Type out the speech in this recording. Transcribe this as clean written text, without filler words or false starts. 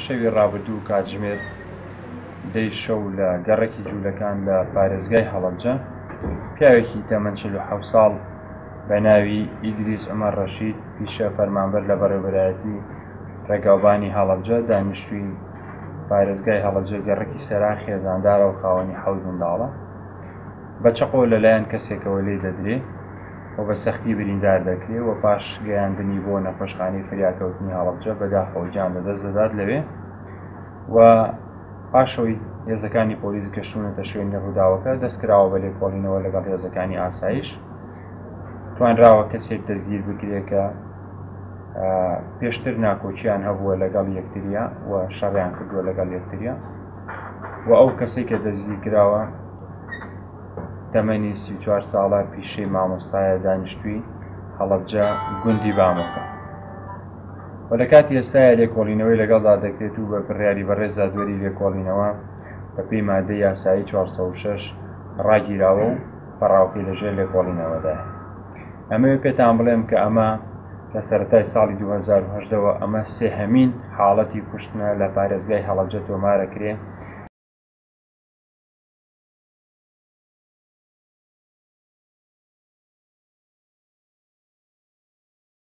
شەوی ڕابردوو کاتژمێر 10 شەو لە گەڕێکی جوولەکان لە پارێزگای هەڵەبجە پیاوێکی تەمەن 47 ساڵ بە ناوی ئیدریس عومەر ڕەشید پیشە فەرمانبەر لە بەڕێوەبەرایەتی ڕێگاوبانی هەڵەبجە دانیشتووی پارێزگای هەڵەبجە گەڕێکی سەرا خێزاندارە و خاوەنی 7 منداڵە بە چەقۆ لەلایەن کەسێکەوە لێ دەدرێت و بە سەختی بریندار دەکرێت و پاش گەیاندنی بۆ نەخۆشخانەی فریاکەوتنی هەڵەبجە بەداخەوە گیان لەدەست دەدات لەوێ و پاشەوەی هێزەکانی پۆلیس گەشتونەتە شوێنی ڕووداوەکە دەستکراوە بە لێکۆڵینەوە لەگەڵ هێزەکانی ئاسایش توانراوە کەسێک دەستگیر بکرێت کە پێشتر ناکۆچیان هەبووە لەگەڵ یەکتریا و شەڕیان کردووە لەگەڵ یەکتریا و ئەو کەسێک کە دەستگیر کراوە تەمەنی 34 ساڵە پیشەی مامۆستایە دانیشتووی هەڵەبجە گوندی بامۆکە و لە کاتی ئێستاە لێکۆڵینەوەی لەگەڵدا دەکرێت و بە بڕیاری بەڕێزا دووەری لێکۆڵینەوە بە پێی مادەی یاسایی 406 ڕاگیراوە و پەڕاوکەی لەژێر لێکۆڵینەوەدایە. ئەمەوێت پێتان بڵێم کە ئەمە لە سەرەتای ساڵی 2008ەوە ئەمە سێهەمین حاڵەتی کوشتنە لە پارێزگای هەڵەبجە تۆمارەکرێ